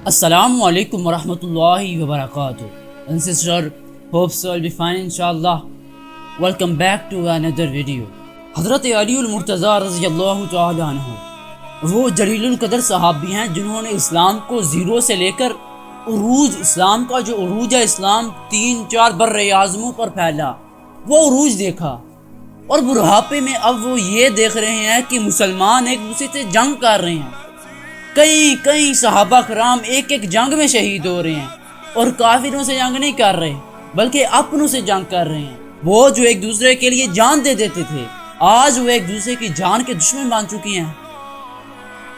السلام علیکم ورحمۃ اللہ وبرکاتہ. And sister, hope so will be fine inshallah. Welcome back to another video. حضرت علی المرتضیٰ رضی اللہ تعالی عنہ وہ جلیل القدر صحابی ہیں جنہوں نے اسلام کو زیرو سے لے کر عروج، اسلام کا جو عروج ہے، اسلام 3-4 بر اعظموں پر پھیلا، وہ عروج دیکھا. اور بڑھاپے میں اب وہ یہ دیکھ رہے ہیں کہ مسلمان ایک دوسرے سے جنگ کر رہے ہیں. کئی صحابہ کرام ایک جنگ میں شہید ہو رہے ہیں، اور کافروں سے جنگ نہیں کر رہے بلکہ اپنوں سے جنگ کر رہے ہیں. وہ جو ایک دوسرے کے لیے جان دے دیتے تھے، آج وہ ایک دوسرے کی جان کے دشمن بن چکی ہیں.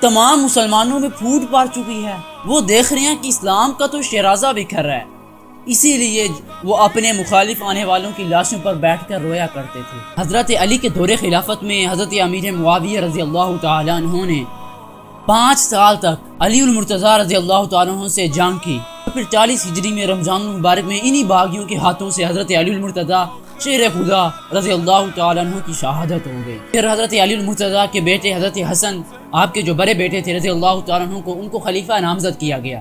تمام مسلمانوں میں پھوٹ پڑ چکی ہے. وہ دیکھ رہے ہیں کہ اسلام کا تو شیرازہ بکھر رہا ہے، اسی لیے وہ اپنے مخالف آنے والوں کی لاشوں پر بیٹھ کر رویا کرتے تھے. حضرت علی کے دور خلافت میں حضرت امیر معاویہ رضی اللہ تعالیٰ عنہ نے 5 سال تک علی المرتضیٰ رضی اللہ تعالیٰ عنہ سے جنگ کی. پھر 40 ہجری میں رمضان المبارک میں انہی باغیوں کے ہاتھوں سے حضرت علی المرتضیٰ شیر خدا رضی اللہ تعالیٰ عنہ کی شہادت ہو گئی. پھر حضرت علی المرتضیٰ کے بیٹے حضرت حسن، آپ کے جو بڑے بیٹے تھے رضی اللہ تعالیٰ عنہ کو، ان کو خلیفہ نامزد کیا گیا.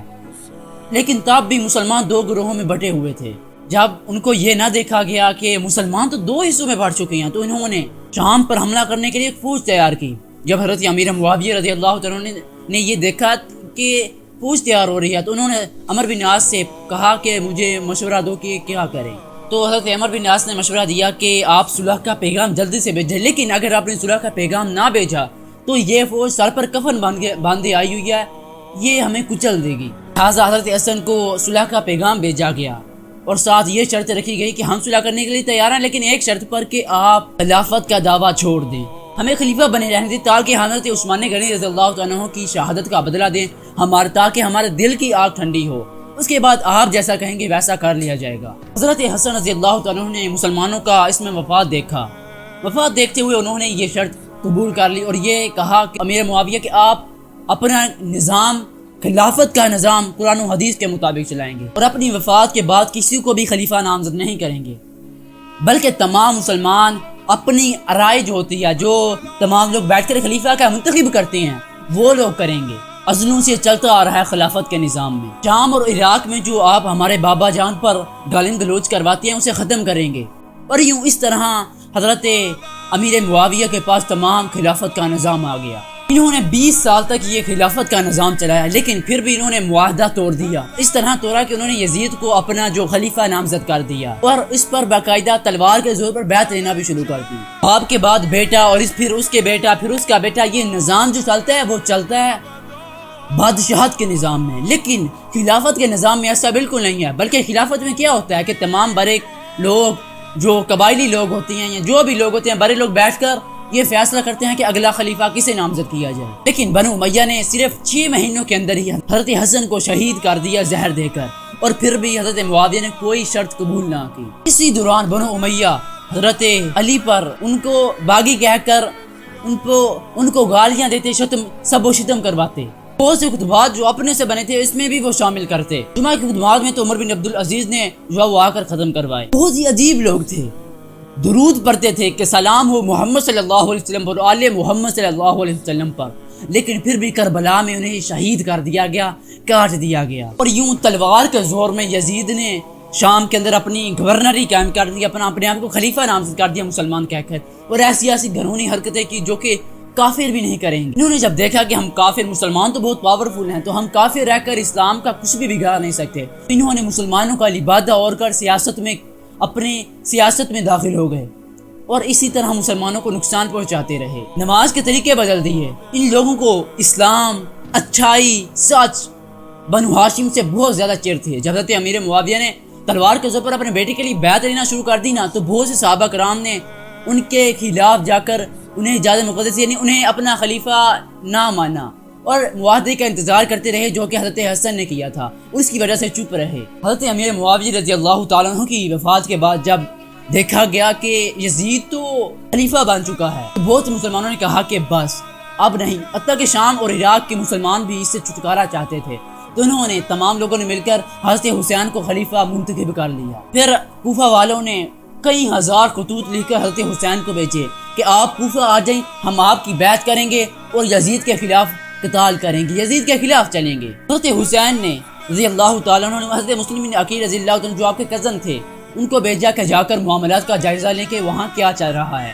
لیکن تب بھی مسلمان 2 گروہوں میں بٹے ہوئے تھے. جب ان کو یہ نہ دیکھا گیا کہ مسلمان تو 2 حصوں میں بٹ چکے ہیں، تو انہوں نے شام پر حملہ کرنے کے لیے ایک فوج تیار کی. جب حضرت امیر معاویہ رضی اللہ تعالیٰ عنہ نے یہ دیکھا کہ فوج تیار ہو رہی ہے، تو انہوں نے عمر بن عاص سے کہا کہ مجھے مشورہ دو کہ کیا کریں. تو حضرت عمر بن عاص نے مشورہ دیا کہ آپ صلح کا پیغام جلدی سے بھیجیں، لیکن اگر آپ نے صلح کا پیغام نہ بھیجا تو یہ فوج سر پر کفن باندھے آئی ہوئی ہے، یہ ہمیں کچل دے گی. لہٰذا حضرت حسن کو صلح کا پیغام بھیجا گیا، اور ساتھ یہ شرط رکھی گئی کہ ہم صلح کرنے کے لیے تیار ہیں، لیکن ایک شرط پر کہ آپ خلافت کا دعویٰ چھوڑ دیں، ہمیں خلیفہ بنے رہنے دیں، تاکہ حضرت عثمان غنی رضی اللہ عنہ کی شہادت کا بدلہ دیں تاکہ ہمارے دل کی آگ ٹھنڈی ہو. اس کے بعد آپ جیسا کہیں گے ویسا کر لیا جائے گا. حضرت حسن رضی اللہ عنہ نے مسلمانوں کا اس میں وفات دیکھا. وفات دیکھتے ہوئے انہوں نے یہ شرط قبول کر لی اور یہ کہا کہ امیر معاویہ کہ آپ اپنا نظام، خلافت کا نظام قرآن و حدیث کے مطابق چلائیں گے، اور اپنی وفات کے بعد کسی کو بھی خلیفہ نامزد نہیں کریں گے، بلکہ تمام مسلمان اپنی رائے جو ہوتی ہے، جو تمام لوگ بیٹھ کر خلیفہ کا منتخب کرتے ہیں، وہ لوگ کریں گے. ازلوں سے چلتا آ رہا ہے خلافت کے نظام میں. شام اور عراق میں جو آپ ہمارے بابا جان پر گالن گلوچ کرواتے ہیں، اسے ختم کریں گے. اور یوں اس طرح حضرت امیر معاویہ کے پاس تمام خلافت کا نظام آ گیا. انہوں نے 20 سال تک یہ خلافت کا نظام چلایا، لیکن پھر بھی انہوں نے معاہدہ توڑ دیا. اس طرح توڑا کہ انہوں نے یزید کو اپنا جو خلیفہ نامزد کر دیا، اور اس پر باقاعدہ تلوار کے زور پر بیعت لینا بھی شروع کر دی. باپ کے بعد بیٹا، اور پھر اس کے بیٹا، پھر اس کا بیٹا. یہ نظام جو چلتا ہے وہ چلتا ہے بادشاہت کے نظام میں. لیکن خلافت کے نظام میں ایسا بالکل نہیں ہے، بلکہ خلافت میں کیا ہوتا ہے کہ تمام بڑے لوگ، جو قبائلی لوگ ہوتے ہیں یا جو بھی لوگ ہوتے ہیں، بڑے لوگ بیٹھ کر یہ فیصلہ کرتے ہیں کہ اگلا خلیفہ کسے نامزد کیا جائے. لیکن بنو امیہ نے صرف 6 مہینوں کے اندر ہی حضرت حسن کو شہید کر دیا زہر دے کر، اور پھر بھی حضرت معاویہ نے کوئی شرط قبول نہ کی. اسی دوران بنو امیہ حضرت علی پر ان کو باغی کہہ کر ان کو گالیاں دیتے، سب و شتم کرواتے. بہت سے خطبات جو اپنے سے بنے تھے اس میں بھی وہ شامل کرتے. جمعہ کے خطبات میں تو عمر بن عبدالعزیز نے جو وہ آ کر ختم کروائے. بہت ہی عجیب لوگ تھے. درود پڑھتے تھے کہ سلام ہو محمد صلی اللہ علیہ وسلم پر، آل محمد صلی اللہ علیہ وسلم پر، لیکن پھر بھی کربلا میں انہیں شہید کر دیا گیا، کاٹ دیا گیا. اور یوں تلوار کے زور میں یزید نے شام کے اندر اپنی گورنری قائم کر دی، اپنے آپ کو خلیفہ نامزد کر دیا مسلمان کہہ کر، اور ایسی گھنونی حرکتیں کی جو کہ کافر بھی نہیں کریں گے. انہوں نے جب دیکھا کہ ہم کافر، مسلمان تو بہت پاورفل ہیں، تو ہم کافر رہ کر اسلام کا کچھ بھی بگاڑ نہیں سکتے، انہوں نے مسلمانوں کا لبادہ اوڑھ کر اپنی سیاست میں داخل ہو گئے، اور اسی طرح مسلمانوں کو نقصان پہنچاتے رہے. نماز کے طریقے بدل دیے. ان لوگوں کو اسلام، اچھائی، سچ، بنو ہاشم سے بہت زیادہ چڑ تھی. جب حضرت امیر معاویہ نے تلوار کے زور پر اپنے بیٹے کے لیے بیعت لینا شروع کر دی نا، تو بہت سے صحابہ کرام نے ان کے خلاف جا کر انہیں اجازت مقدس، یعنی انہیں اپنا خلیفہ نہ مانا، اور معاہدے کا انتظار کرتے رہے جو کہ حضرت حسن نے کیا تھا. اس کی وجہ سے چپ رہے. حضرت امیر معاویہ رضی اللہ تعالیٰ عنہ کی وفات کے بعد جب دیکھا گیا کہ یزید تو خلیفہ بن چکا ہے، بہت مسلمانوں نے کہا کہ بس اب نہیں. حتیٰ کہ شام اور عراق کے مسلمان بھی اس سے چھٹکارا چاہتے تھے، تو انہوں نے تمام لوگوں نے مل کر حضرت حسین کو خلیفہ منتخب کر لیا. پھر کوفہ والوں نے کئی ہزار خطوط لکھ کر حضرت حسین کو بھیجے کہ آپ کوفہ آ جائیں، ہم آپ کی بیعت کریں گے اور یزید کے خلاف قتال کریں گے، یزید کے خلاف چلیں گے۔ حضرت حسین نے رضی اللہ تعالیٰ عنہ نے حضرت مسلم بن عقیل رضی اللہ تعالیٰ عنہ جو آپ کے کزن تھے ان کو بھیجا کہ جا کر معاملات کا جائزہ لیں کہ وہاں کیا چل رہا ہے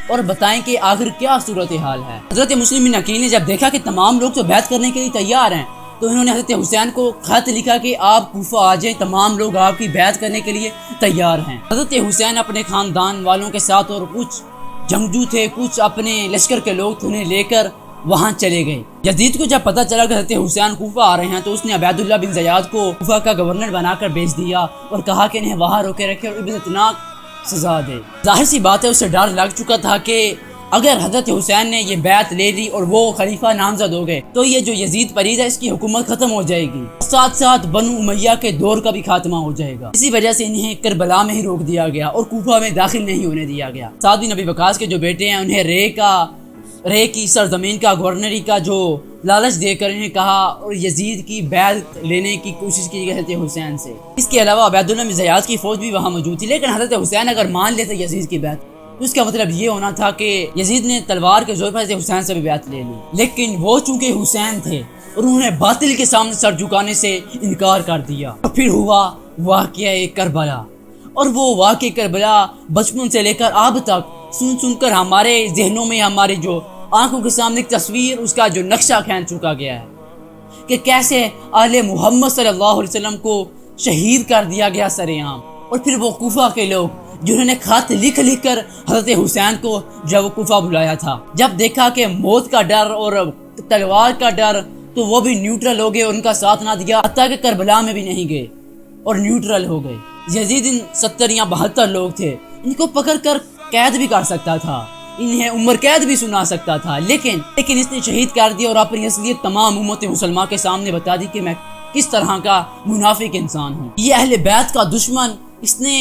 اور بتائیں کہ آخر کیا صورتحال ہے۔ حضرت مسلم بن عقیل نے جب دیکھا کہ تمام لوگ تو بیعت کرنے کے لیے تیار ہیں تو انہوں نے حضرت حسین کو خط لکھا کہ آپ کوفہ آ جائیں، تمام لوگ آپ کی بیعت کرنے کے لیے تیار ہیں۔ حضرت حسین اپنے خاندان والوں کے ساتھ اور کچھ جنگجو تھے، کچھ اپنے لشکر کے لوگ تھے، انہیں لے کر وہاں چلے گئے۔ یزید کو جب پتہ چلا کہ حضرت حسین کوفہ آ رہے ہیں تو اس نے عبید اللہ بن زیاد کو کوفہ کا گورنر بنا کر بھیج دیا اور کہا کہ انہیں وہاں روکے رکھے اور عبرتناک سزا دے۔ ظاہر سی بات ہے اسے ڈر لگ چکا تھا کہ اگر حضرت حسین نے یہ بیعت لے لی اور وہ خلیفہ نامزد ہو گئے تو یہ جو یزید پرید ہے اس کی حکومت ختم ہو جائے گی، ساتھ ساتھ بنو امیہ کے دور کا بھی خاتمہ ہو جائے گا۔ اسی وجہ سے انہیں کربلا میں ہی روک دیا گیا اور کوفہ میں داخل نہیں ہونے دیا گیا۔ سعد بن ابی وقاص کے جو بیٹے ہیں انہیں رے کی سرزمین کا گورنری کا جو لالچ دے کر انہیں کہا اور یزید کی بیعت لینے کی کوشش کی حضرت حسین سے۔ اس کے علاوہ عبید اللہ بن زیاد کی فوج بھی وہاں موجود تھی، لیکن حضرت حسین اگر مان لیتے یزید کی بیعت تو اس کا مطلب یہ ہونا تھا کہ یزید نے تلوار کے زور پر حضرت حسین سے بھی بیعت لے لی، لیکن وہ چونکہ حسین تھے اور انہوں نے باطل کے سامنے سر جھکانے سے انکار کر دیا۔ اور پھر ہوا واقعہ کربلا، اور وہ واقعہ کربلا بچپن سے لے کر اب تک سن کر ہمارے ذہنوں میں، ہماری جو آنکھوں کے سامنے ایک تصویر، اس کا جو نقشہ کھینچ چکا گیا ہے کہ کیسے آل محمد صلی اللہ علیہ وسلم کو شہید کر دیا گیا سرعام۔ اور پھر وہ کوفہ کے لوگ جنہوں نے خط لکھ کر حضرت حسین کو جب وہ کوفہ بلایا تھا، جب دیکھا کہ موت کا ڈر اور تلوار کا ڈر تو وہ بھی نیوٹرل ہو گئے، ان کا ساتھ نہ دیا، حتیٰ کہ کربلا میں بھی نہیں گئے اور نیوٹرل ہو گئے۔ یزید 70 یا 72 لوگ تھے، ان کو پکڑ کر قید بھی کر سکتا تھا، انہیں عمر قید بھی سنا سکتا تھا، لیکن اس نے شہید کر دیا اور اپنی اصلیت تمام امت مسلمہ کے سامنے بتا دی کہ میں کس طرح کا منافق انسان ہوں۔ یہ اہل بیت کا دشمن، اس نے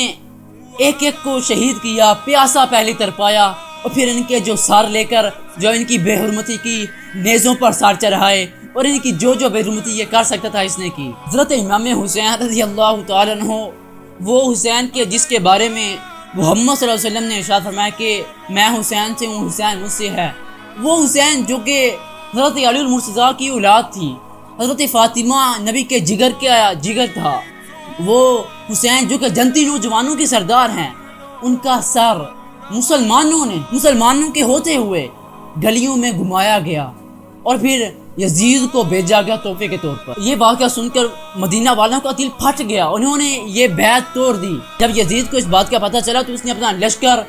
ایک ایک کو شہید کیا، پیاسا پہلے ترپایا اور پھر ان کے جو سر لے کر جو ان کی بے حرمتی کی نیزوں پر سر چڑھائے اور ان کی جو بے حرمتی یہ کر سکتا تھا اس نے کی۔ حضرت امام حسین رضی اللہ تعالیٰ عنہ، وہ حسین کے جس کے بارے میں محمد صلی اللہ علیہ وسلم نے ارشاد فرمایا کہ میں حسین سے ہوں، حسین مجھ سے ہے، وہ حسین جو کہ حضرت علی المرتضیٰ کی اولاد تھی، حضرت فاطمہ نبی کے جگر تھا، وہ حسین جو کہ جنتی نوجوانوں کے سردار ہیں، ان کا سر مسلمانوں کے ہوتے ہوئے گلیوں میں گھمایا گیا اور پھر یزید کو بھیجا گیا تحفے کے طور پر۔ یہ واقعہ سن کر مدینہ والوں کا دل پھٹ گیا، انہوں نے یہ بیعت توڑ دی۔ جب یزید کو اس بات کا پتہ چلا تو اس نے اپنا لشکر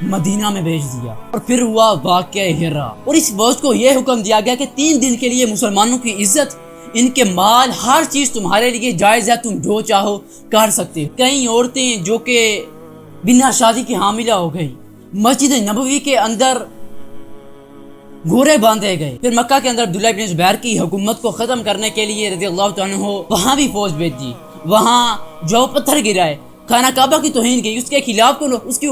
مدینہ میں بھیج دیا اور پھر ہوا واقعہ ہرا، اور اس فوج کو یہ حکم دیا گیا کہ 3 دن کے لیے مسلمانوں کی عزت، ان کے مال، ہر چیز تمہارے لیے جائز ہے، تم جو چاہو کر سکتے۔ کئی عورتیں جو کہ بنا شادی کی حاملہ ہو گئی، مسجد نبوی کے اندر گھوڑے باندھے گئے۔ پھر مکہ کے اندر عبداللہ بن زبیر کی حکومت کو ختم کرنے کے لیے رضی اللہ تعالیٰ عنہ وہاں بھی فوج بھیجی، وہاں جو پتھر گرائے، خانہ کعبہ کی توہین کی، اس کے خلاف کو اس کی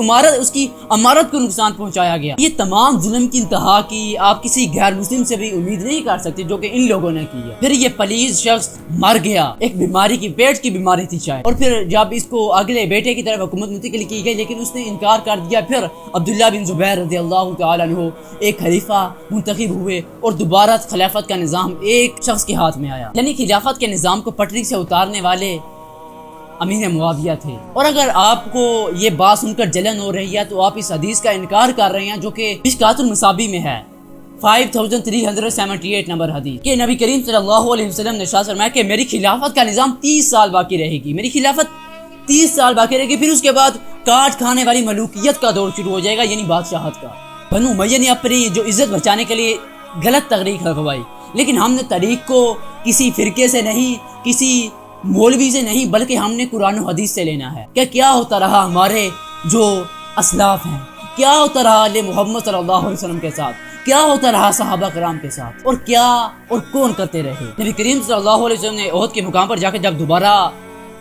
عمارت کو نقصان پہنچایا گیا۔ یہ تمام ظلم کی انتہا کی آپ کسی غیر مسلم سے بھی امید نہیں کر سکتے جو کہ ان لوگوں نے کی ہے۔ پھر یہ پلیز شخص مر گیا، ایک بیماری کی، پیٹ کی بیماری تھی شاید، اور پھر جب اس کو اگلے بیٹے کی طرف حکومت منتقل کی گئی لیکن اس نے انکار کر دیا۔ پھر عبداللہ بن زبیر رضی اللہ تعالیٰ عنہ ایک خلیفہ منتخب ہوئے اور دوبارہ خلافت کا نظام ایک شخص کے ہاتھ میں آیا، یعنی خلافت کے نظام کو پٹری سے اتارنے والے امیر معاویہ تھے۔ اور اگر آپ کو یہ بات سن کر جلن ہو رہی ہے تو آپ اس حدیث کا انکار کر رہے ہیں جو کہ مشکوٰۃ المصابیح میں ہے، 5378 نمبر حدیث، کہ نبی کریم صلی اللہ علیہ وسلم نے ارشاد فرمایا کہ میری خلافت کا نظام 30 سال باقی رہے گی، میری خلافت 30 سال باقی رہے گی، پھر اس کے بعد کاٹ کھانے والی ملوکیت کا دور شروع ہو جائے گا، یعنی بادشاہت کا۔ بنو امیہ نے اپنی جو عزت بچانے کے لیے غلط تحریک رکھوائی، لیکن ہم نے تحریک کو کسی فرقے سے نہیں، کسی مولوی سے نہیں، بلکہ ہم نے قرآن و حدیث سے لینا ہے کہ کیا ہوتا رہا ہمارے جو اسلاف ہیں، کیا ہوتا رہا آل محمد صلی اللہ علیہ وسلم کے ساتھ، کیا ہوتا رہا صحابہ کرام کے ساتھ، اور کیا اور کون کرتے رہے۔ نبی کریم صلی اللہ علیہ وسلم نے احد کے مقام پر جا کے جب دوبارہ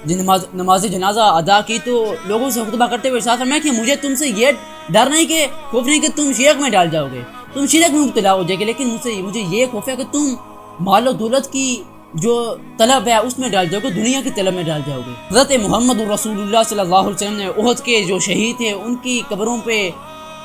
نماز جنازہ ادا کی تو لوگوں سے خطبہ کرتے ہوئے ارشاد فرمایا کہ مجھے تم سے یہ ڈر نہیں، کہ خوف نہیں کہ تم شرک میں ڈال جاؤ گے، تم شرک میں مبتلا ہو جائے گے، لیکن مجھے یہ خوف ہے کہ تم مال و دولت کی جو طلب ہے اس میں ڈال جاؤ گے، دنیا کی طلب میں ڈال جاؤ گے۔ حضرت محمد رسول اللہ صلی اللہ علیہ وسلم نے احد کے جو شہید تھے ان کی قبروں پہ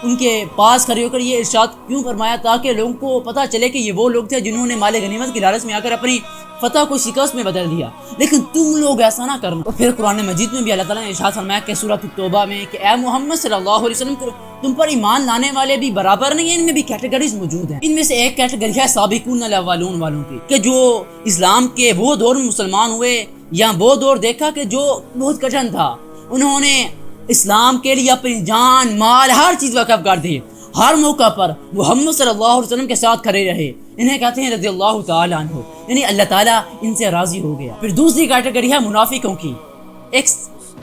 ان کے پاس کھڑے ہو کر یہ ارشاد کیوں فرمایا؟ تاکہ لوگوں کو پتہ چلے کہ یہ وہ لوگ تھے جنہوں نے مال غنیمت کی لالچ میں آ کر اپنی فتح کو شکست میں بدل دیا، لیکن تم لوگ ایسا نہ کرنا۔ اور پھر قرآن مجید میں بھی اللہ تعالیٰ نے ارشاد فرمایا کہ سورۃ التوبہ میں کہ اے محمد صلی اللہ علیہ وسلم تم پر ایمان لانے والے بھی برابر نہیں ہیں، ان میں بھی کیٹیگریز موجود ہیں۔ ان میں سے ایک کیٹیگری ہے سابقون الاولون والوں کی، کہ جو اسلام کے وہ دور میں مسلمان ہوئے یا وہ دور دیکھا کہ جو بہت کٹھن تھا، انہوں نے اسلام کے لیے اپنی جان مال ہر چیز وقف کر دی، ہر موقع پر محمد صلی اللہ علیہ وسلم کے ساتھ کھڑے رہے۔ انہیں کہتے ہیں رضی اللہ تعالیٰ عنہ، یعنی اللہ تعالیٰ ان سے راضی ہو گیا۔ پھر دوسری کیٹیگری ہے منافقوں کی۔ ایک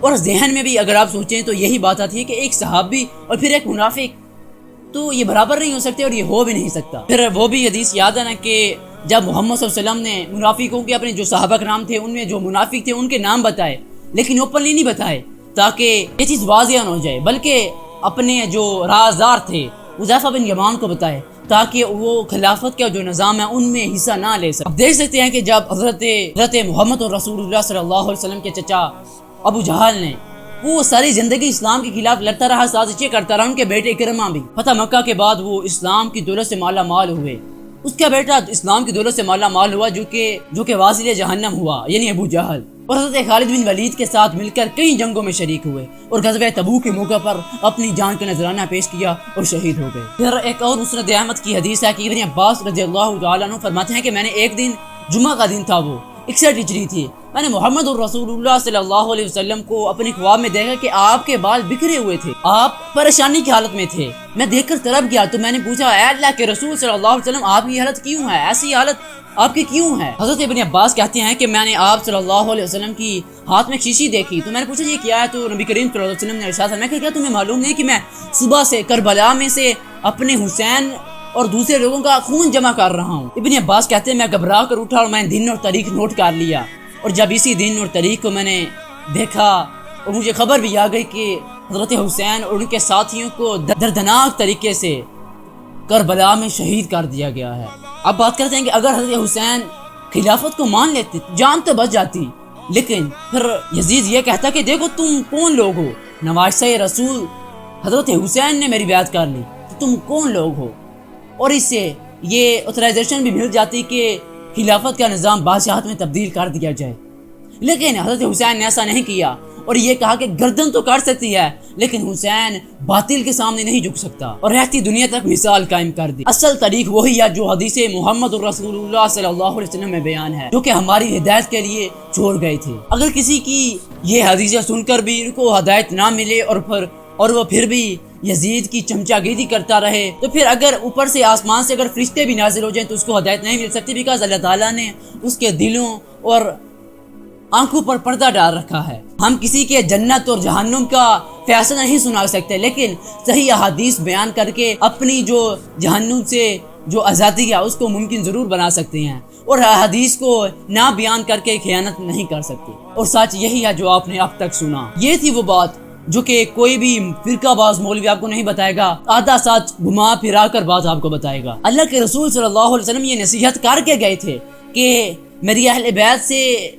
اور ذہن میں بھی اگر آپ سوچیں تو یہی بات آتی ہے کہ ایک صحابی اور پھر ایک منافق تو یہ برابر نہیں ہو سکتے اور یہ ہو بھی نہیں سکتا۔ پھر وہ بھی حدیث یاد ہے نا کہ جب محمد صلی اللہ علیہ وسلم نے منافقوں کے اپنے جو صحابہ کرام تھے ان میں جو منافق تھے ان کے نام بتائے، لیکن اوپنلی نہیں بتائے تاکہ یہ چیز واضح نہ ہو جائے، بلکہ اپنے جو رازدار تھے حذیفہ بن یمان کو بتائے تاکہ وہ خلافت کا جو نظام ہے ان میں حصہ نہ لے سکے۔ اب دیکھ سکتے ہیں کہ جب حضرت محمد رسول اللہ صلی اللہ علیہ وسلم کے چچا ابو جہل نے وہ ساری زندگی اسلام کے خلاف لڑتا رہا، سازشیں کرتا رہا، ان کے بیٹے اکرمہ بھی فتح مکہ کے بعد وہ اسلام کی دولت سے مالا مال ہوئے، اس کا بیٹا اسلام کی دولت سے مالا مال ہوا جو کہ واصل جہنم ہوا، یعنی ابو جہل، اور حضرت خالد بن ولید کے ساتھ مل کر کئی جنگوں میں شریک ہوئے اور غزوہ تبوک کے موقع پر اپنی جان کا نذرانہ پیش کیا اور شہید ہو گئے۔ پھر ایک اور مسند احمد کی حدیث ہے کہ ابن عباس رضی اللہ تعالیٰ عنہ فرماتے ہیں کہ میں نے ایک دن جمعہ کا دن تھا، وہ 61 ہجری تھی، میں نے محمد رسول اللہ صلی اللہ علیہ وسلم کو اپنے خواب میں دیکھا کہ آپ کے بال بکھرے ہوئے تھے، آپ پریشانی کی حالت میں تھے۔ میں دیکھ کر تڑپ گیا تو میں نے پوچھا اے اللہ کے رسول صلی اللہ علیہ وسلم آپ کی حالت کیوں ہے، ایسی حالت آپ کی کیوں ہے؟ حضرت ابن عباس کہتے ہیں کہ میں نے آپ صلی اللہ علیہ وسلم کی ہاتھ میں شیشی دیکھی تو میں نے پوچھا یہ کیا ہے؟ تو نبی کریم صلی اللہ علیہ وسلم نے ارشاد فرمایا کہ کیا تمہیں معلوم نہیں کہ میں صبح سے کربلا میں سے اپنے حسین اور دوسرے لوگوں کا خون جمع کر رہا ہوں۔ ابن عباس کہتے ہیں میں گھبرا کر اٹھا اور میں نے دن اور تاریخ نوٹ کر لیا، اور جب اسی دن اور تاریخ کو میں نے دیکھا اور مجھے خبر بھی آ گئی کہ حضرت حسین اور ان کے ساتھیوں کو دردناک طریقے سے کربلا میں شہید کر دیا گیا ہے۔ اب بات کرتے ہیں کہ اگر حضرت حسین خلافت کو مان لیتے جان تو بچ جاتی، لیکن پھر یزید یہ کہتا کہ دیکھو تم کون لوگ ہو، نواسہ رسول حضرت حسین نے میری بیعت کر لی تو تم کون لوگ ہو، اور اس سے یہ اترائزیشن بھی مل جاتی کہ خلافت کا نظام بادشاہت میں تبدیل کر دیا جائے۔ لیکن حضرت حسین نے ایسا نہیں کیا اور یہ کہا کہ گردن تو کاٹ سکتی ہے لیکن حسین باطل کے سامنے نہیں جھک سکتا، اور رہتی دنیا تک مثال قائم کر دی۔ اصل تاریخ وہی ہے جو حدیث محمد رسول اللہ صلی اللہ علیہ وسلم میں بیان ہے، جو کہ ہماری ہدایت کے لیے چھوڑ گئے تھے۔ اگر کسی کی یہ حدیثیں سن کر بھی ان کو ہدایت نہ ملے اور وہ پھر بھی یزید کی چمچا گیری کرتا رہے تو پھر اگر اوپر سے آسمان سے اگر فرشتے بھی نازل ہو جائیں تو اس کو ہدایت نہیں مل سکتی، بیکاز اللہ تعالیٰ نے اس کے دلوں اور آنکھوں پر پردہ ڈال رکھا ہے۔ ہم کسی کے جنت اور جہنم کا فیصلہ نہیں سنا سکتے، لیکن صحیح احادیث بیان کر کے اپنی جو جہنم سے جو آزادی ہے اس کو ممکن ضرور بنا سکتے ہیں، اور حدیث کو نہ بیان کر کے خیانت نہیں کر سکتے۔ اور سچ یہی ہے جو آپ نے اب تک سنا۔ یہ تھی وہ بات جو کہ کوئی بھی فرقہ باز مولوی آپ کو نہیں بتائے گا، آدھا سچ گھما پھرا کر بات آپ کو بتائے گا۔ اللہ کے رسول صلی اللہ علیہ وسلم یہ نصیحت کر کے گئے تھے کہ میری اہل بیت سے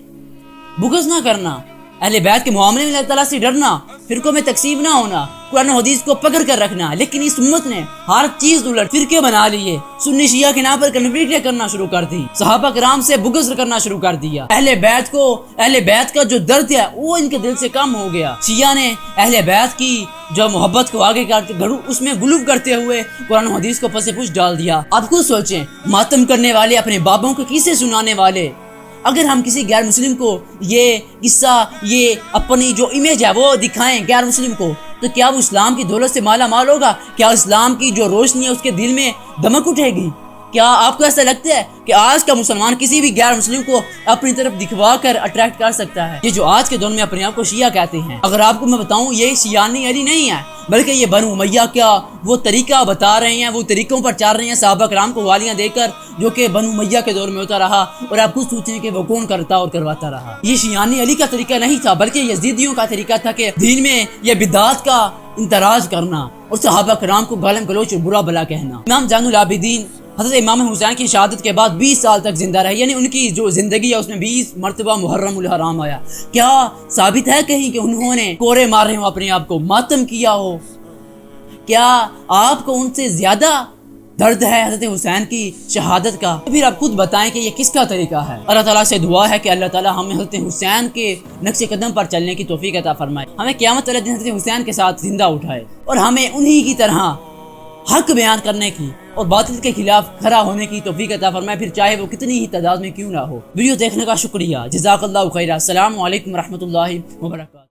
بغض نہ کرنا، اہل بیت کے معاملے میں اللہ تعالیٰ سے ڈرنا، فرقوں میں تقسیم نہ ہونا، قرآن و حدیث کو پکڑ کر رکھنا، لیکن اس امت نے ہر چیز الٹ فرقے بنا لیے، سنی شیعہ کے نام پر کنفلکٹیں کرنا شروع کر دی، صحابہ کرام سے بغض کرنا شروع کر دیا، اہل بیت کا جو درد ہے وہ ان کے دل سے کم ہو گیا۔ شیعہ نے اہل بیت کی جو محبت کو آگے کر کے اس میں غلو کرتے ہوئے قرآن و حدیث کو پس پش ڈال دیا۔ آپ خود سوچیں، ماتم کرنے والے، اپنے بابوں کو قصے سنانے والے، اگر ہم کسی غیر مسلم کو یہ قصہ، یہ اپنی جو امیج ہے وہ دکھائیں غیر مسلم کو، تو کیا وہ اسلام کی دولت سے مالا مال ہوگا؟ کیا اسلام کی جو روشنی ہے اس کے دل میں دمک اٹھے گی؟ کیا آپ کو ایسا لگتا ہے کہ آج کا مسلمان کسی بھی غیر مسلم کو اپنی طرف دکھوا کر اٹریکٹ کر سکتا ہے؟ یہ جو آج کے دور میں اپنے آپ کو شیعہ کہتے ہیں، اگر آپ کو میں بتاؤں یہ شیعانی علی نہیں ہے، بلکہ یہ بنو امیہ کا وہ طریقہ بتا رہے ہیں، وہ طریقوں پر چل رہے ہیں، صحابہ کرام کو گالیاں دے کر، جو کہ بنو امیہ کے دور میں ہوتا رہا، اور آپ خود سوچیں کہ وہ کون کرتا اور کرواتا رہا۔ یہ شیعانی علی کا طریقہ نہیں تھا، بلکہ یزیدیوں کا طریقہ تھا کہ دین میں یہ بدعات کا اندراج کرنا اور صحابہ کرام کو گالم گلوچ اور برا بلا کہنا۔ امام زین العابدین حضرت امام حسین کی شہادت کے بعد 20 سال تک زندہ رہے، یعنی ان کی جو زندگی ہے اس میں 20 مرتبہ محرم الحرام آیا۔ کیا ثابت ہے کہیں کہ انہوں نے کورے مارے ہوں، اپنے آپ کو ماتم کیا ہو؟ کیا آپ کو ان سے زیادہ درد ہے حضرت حسین کی شہادت کا؟ پھر آپ خود بتائیں کہ یہ کس کا طریقہ ہے۔ اللہ تعالیٰ سے دعا ہے کہ اللہ تعالیٰ ہمیں حضرت حسین کے نقش قدم پر چلنے کی توفیق عطا فرمائے، ہمیں قیامت والے دن حضرت حسین کے ساتھ زندہ اٹھائے، اور ہمیں انہی کی طرح حق بیان کرنے کی اور باطل کے خلاف کھڑا ہونے کی توفیق عطا فرمائے، پھر چاہے وہ کتنی ہی تعداد میں کیوں نہ ہو۔ ویڈیو دیکھنے کا شکریہ، جزاک اللہ خیرہ۔ السلام علیکم ورحمۃ اللہ وبرکاتہ۔